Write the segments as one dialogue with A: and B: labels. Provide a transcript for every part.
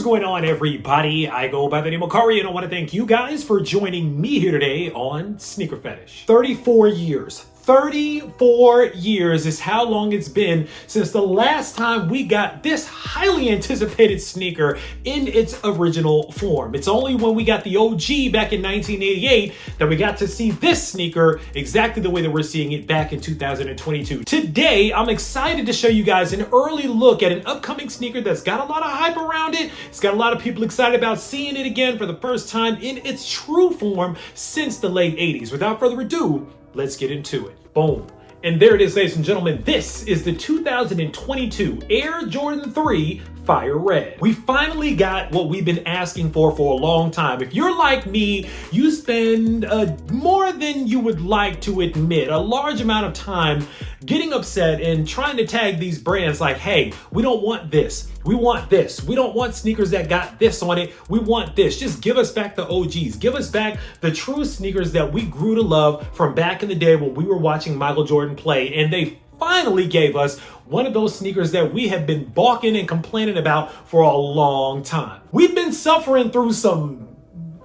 A: What's going on, everybody? I go by the name of Kari, and I want to thank you guys for joining me here today on SneakerPhetish. 34 years. 34 years is how long it's been since the last time we got this highly anticipated sneaker in its original form. It's only when we got the OG back in 1988 that we got to see this sneaker exactly the way that we're seeing it back in 2022. Today, I'm excited to show you guys an early look at an upcoming sneaker that's got a lot of hype around it. It's got a lot of people excited about seeing it again for the first time in its true form since the late 80s. Without further ado, let's get into it. Boom. And there it is, ladies and gentlemen. This is the 2022 Air Jordan 3 Fire Red. We finally got what we've been asking for a long time. If you're like me, you spend more than you would like to admit, a large amount of time getting upset and trying to tag these brands like, hey, we don't want this. We want this. We don't want sneakers that got this on it. We want this. Just give us back the OGs. Give us back the true sneakers that we grew to love from back in the day when we were watching Michael Jordan play. And they finally gave us one of those sneakers that we have been balking and complaining about for a long time. We've been suffering through some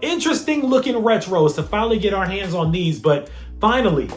A: interesting looking retros to finally get our hands on these, but finally,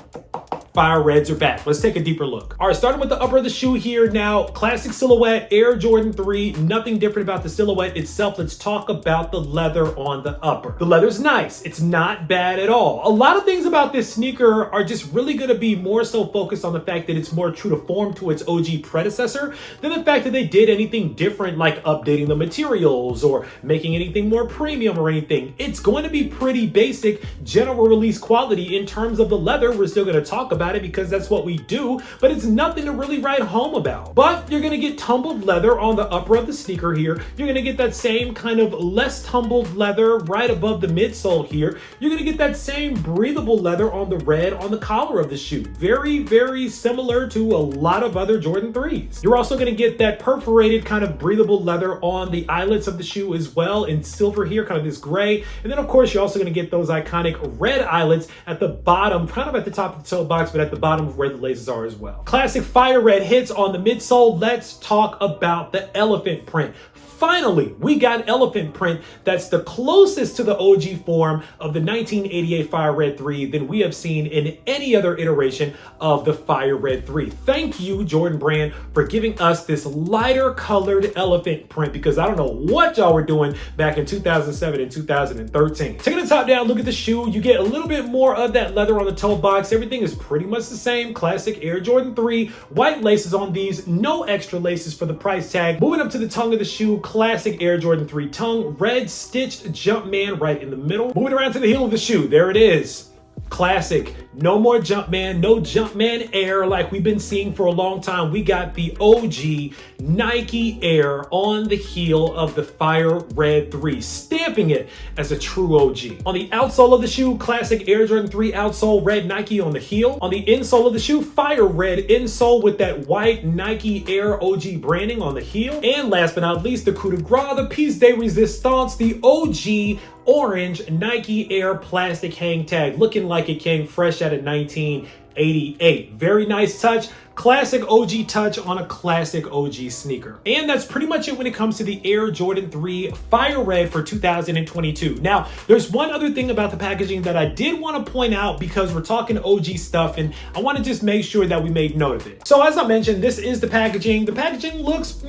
A: Fire Reds are back. Let's take a deeper look. All right, starting with the upper of the shoe here now. Classic silhouette, Air Jordan 3. Nothing different about the silhouette itself. Let's talk about the leather on the upper. The leather's nice. It's not bad at all. A lot of things about this sneaker are just really going to be more so focused on the fact that it's more true to form to its OG predecessor than the fact that they did anything different like updating the materials or making anything more premium or anything. It's going to be pretty basic general release quality in terms of the leather. We're still going to talk about it because that's what we do, but it's nothing to really write home about. But you're gonna get tumbled leather on the upper of the sneaker here. You're gonna get that same kind of less tumbled leather right above the midsole here. You're gonna get that same breathable leather on the red on the collar of the shoe. Very, very similar to a lot of other Jordan 3s. You're also gonna get that perforated kind of breathable leather on the eyelets of the shoe as well in silver here, kind of this gray. And then of course, you're also gonna get those iconic red eyelets at the bottom, kind of at the top of the toe box, but at the bottom of where the laces are as well. Classic fire red hits on the midsole. Let's talk about the elephant print. Finally, we got elephant print that's the closest to the OG form of the 1988 Fire Red 3 than we have seen in any other iteration of the Fire Red 3. Thank you, Jordan brand, for giving us this lighter colored elephant print because I don't know what y'all were doing back in 2007 and 2013. Taking the top down, look at the shoe. You get a little bit more of that leather on the toe box. Everything is pretty much the same. Classic Air Jordan 3. White laces on these. No extra laces for the price tag. Moving up to the tongue of the shoe. Classic Air Jordan 3 tongue, red stitched Jumpman right in the middle. Moving around to the heel of the shoe, there it is. Classic, no more Jumpman, no Jumpman Air like we've been seeing for a long time. We got the OG Nike Air on the heel of the Fire Red 3, stamping it as a true OG. On the outsole of the shoe, classic Air Jordan 3 outsole, red Nike on the heel. On the insole of the shoe, Fire Red insole with that white Nike Air OG branding on the heel. And last but not least, the coup de grace, the piece de resistance, the OG orange Nike Air plastic hang tag, looking like it came fresh out of 1988. Very nice touch. Classic OG touch on a classic OG sneaker. And that's pretty much it when it comes to the Air Jordan 3 Fire Red for 2022. Now, there's one other thing about the packaging that I did want to point out because we're talking OG stuff and I want to just make sure that we made note of it. So as I mentioned, this is the packaging. The packaging looks,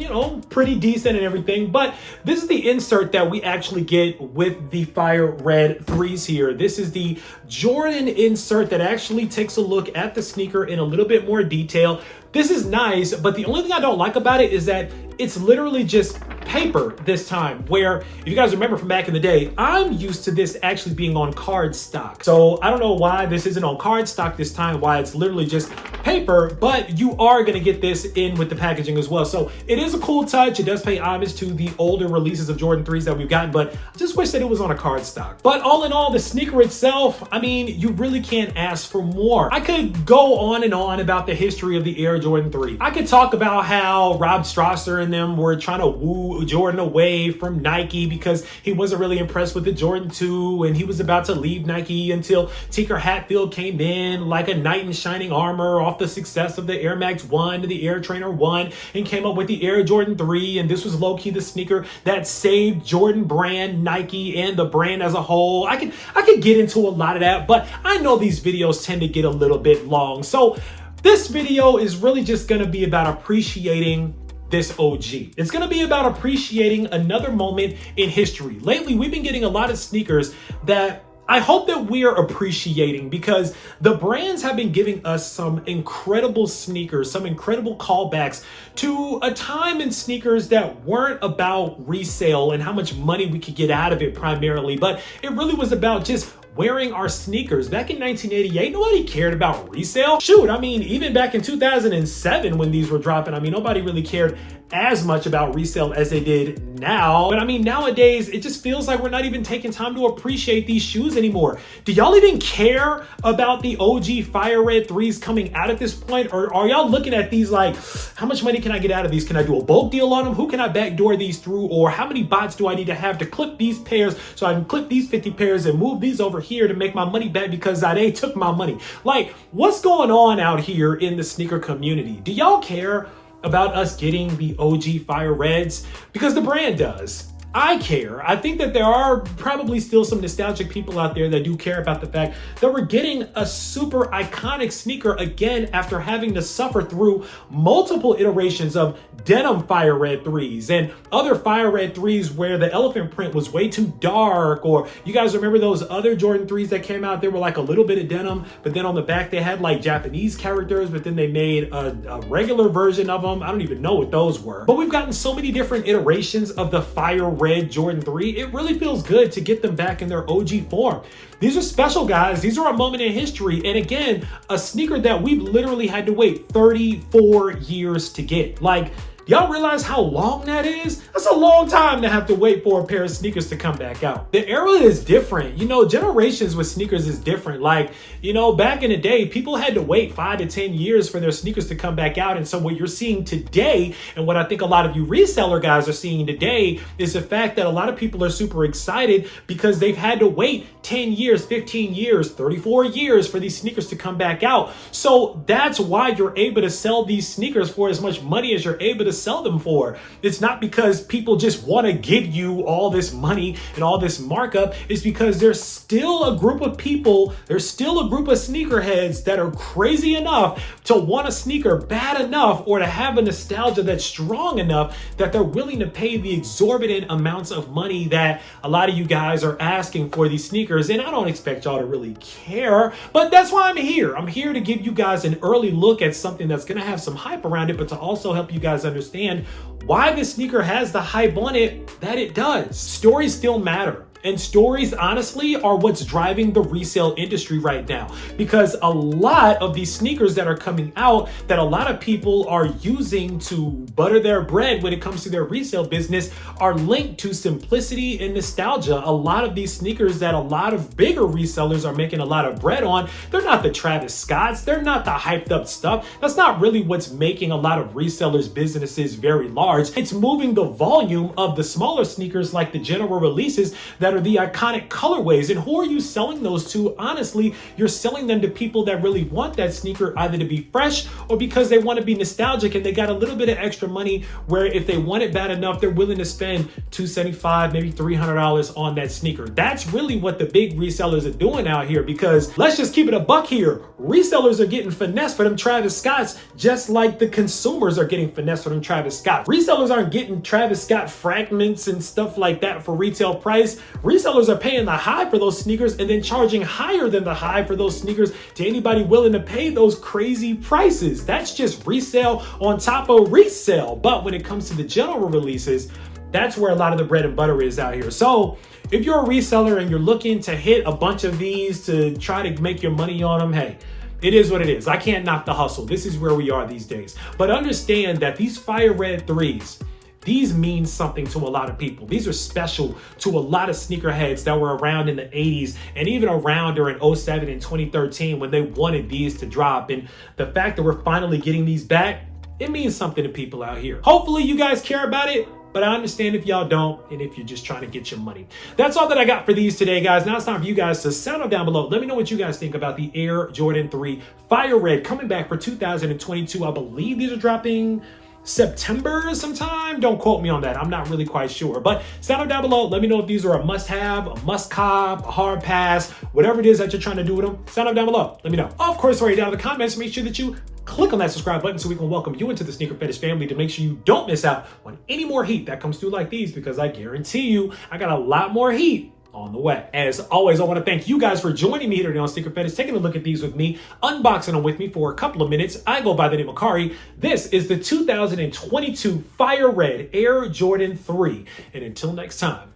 A: pretty decent and everything, but this is the insert that we actually get with the Fire Red 3s here. This is the Jordan insert that actually takes a look at the sneaker in a little bit more detail. This is nice, but the only thing I don't like about it is that it's literally just paper this time, where if you guys remember from back in the day, I'm used to this actually being on card stock. So I don't know why this isn't on card stock this time, why it's literally just paper, but you are gonna get this in with the packaging as well. So it is a cool touch. It does pay homage to the older releases of Jordan 3s that we've gotten, but I just wish that it was on a card stock. But all in all, the sneaker itself, I mean, you really can't ask for more. I could go on and on about the history of the Air Jordan 3. I could talk about how Rob Strasser and them were trying to woo Jordan away from Nike because he wasn't really impressed with the Jordan 2 and he was about to leave Nike until Tinker Hatfield came in like a knight in shining armor off the success of the Air Max 1 and the Air Trainer 1 and came up with the Air Jordan 3, and this was low-key the sneaker that saved Jordan brand, Nike, and the brand as a whole. I could get into a lot of that, but I know these videos tend to get a little bit long. So this video is really just going to be about appreciating this OG. It's going to be about appreciating another moment in history. Lately, we've been getting a lot of sneakers that I hope that we are appreciating because the brands have been giving us some incredible sneakers, some incredible callbacks to a time in sneakers that weren't about resale and how much money we could get out of it primarily, but it really was about just wearing our sneakers. Back in 1988, nobody cared about resale. Shoot, I mean, even back in 2007 when these were dropping, I mean, nobody really cared as much about resale as they did now. But I mean, nowadays, it just feels like we're not even taking time to appreciate these shoes anymore. Do y'all even care about the OG Fire Red 3s coming out at this point? Or are y'all looking at these like, how much money can I get out of these? Can I do a bulk deal on them? Who can I backdoor these through? Or how many bots do I need to have to clip these pairs so I can clip these 50 pairs and move these over here to make my money back because they took my money? Like, what's going on out here in the sneaker community? Do y'all care about us getting the OG Fire Reds? Because the brand does. I care. I think that there are probably still some nostalgic people out there that do care about the fact that we're getting a super iconic sneaker again after having to suffer through multiple iterations of denim Fire Red 3s and other Fire Red 3s where the elephant print was way too dark. Or you guys remember those other Jordan 3s that came out? They were like a little bit of denim, but then on the back they had like Japanese characters, but then they made a regular version of them. I don't even know what those were. But we've gotten so many different iterations of the Fire Red Jordan 3, it really feels good to get them back in their OG form. These are special, guys. These are a moment in history. And again, a sneaker that we've literally had to wait 34 years to get. Like, y'all realize how long that is? That's a long time to have to wait for a pair of sneakers to come back out. The era is different. You know, generations with sneakers is different. Like, you know, back in the day, people had to wait 5 to 10 years for their sneakers to come back out. And so what you're seeing today, and what I think a lot of you reseller guys are seeing today, is the fact that a lot of people are super excited because they've had to wait 10 years, 15 years, 34 years for these sneakers to come back out. So that's why you're able to sell these sneakers for as much money as you're able to sell them for. It's not because people just want to give you all this money and all this markup. It's because there's still a group of people, there's still a group of sneakerheads that are crazy enough to want a sneaker bad enough or to have a nostalgia that's strong enough that they're willing to pay the exorbitant amounts of money that a lot of you guys are asking for these sneakers. And I don't expect y'all to really care, but that's why I'm here. I'm here to give you guys an early look at something that's going to have some hype around it, but to also help you guys understand why this sneaker has the hype on it that it does. Stories still matter. And stories, honestly, are what's driving the resale industry right now. Because a lot of these sneakers that are coming out that a lot of people are using to butter their bread when it comes to their resale business are linked to simplicity and nostalgia. A lot of these sneakers that a lot of bigger resellers are making a lot of bread on, they're not the Travis Scotts, they're not the hyped up stuff. That's not really what's making a lot of resellers' businesses very large. It's moving the volume of the smaller sneakers like the general releases that are the iconic colorways. And who are you selling those to? Honestly, you're selling them to people that really want that sneaker either to be fresh or because they want to be nostalgic and they got a little bit of extra money where if they want it bad enough, they're willing to spend $275, maybe $300 on that sneaker. That's really what the big resellers are doing out here, because let's just keep it a buck here. Resellers are getting finessed for them Travis Scotts just like the consumers are getting finessed for them Travis Scott. Resellers aren't getting Travis Scott fragments and stuff like that for retail price. Resellers are paying the high for those sneakers and then charging higher than the high for those sneakers to anybody willing to pay those crazy prices. That's just resale on top of resale. But when it comes to the general releases, that's where a lot of the bread and butter is out here. So if you're a reseller and you're looking to hit a bunch of these to try to make your money on them, hey, it is what it is. I can't knock the hustle. This is where we are these days. But understand that these Fire Red 3s, these mean something to a lot of people. These are special to a lot of sneakerheads that were around in the 80s and even around during 07 and 2013 when they wanted these to drop. And the fact that we're finally getting these back, it means something to people out here. Hopefully you guys care about it, but I understand if y'all don't and if you're just trying to get your money. That's all that I got for these today, guys. Now it's time for you guys to sound off down below. Let me know what you guys think about the Air Jordan 3 Fire Red coming back for 2022. I believe these are dropping September sometime. Don't quote me on that. I'm not really quite sure. But sound them down below. Let me know if these are a must-have, a must-cop, a hard pass, whatever it is that you're trying to do with them. Sound them down below. Let me know. Of course, right down in the comments, make sure that you click on that subscribe button so we can welcome you into the Sneaker Phetish family to make sure you don't miss out on any more heat that comes through like these, because I guarantee you I got a lot more heat on the way. As always, I want to thank you guys for joining me here today on Sneaker Phetish, taking a look at these with me, unboxing them with me for a couple of minutes. I go by the name of Kari. This is the 2022 Fire Red Air Jordan 3. And until next time,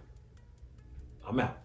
A: I'm out.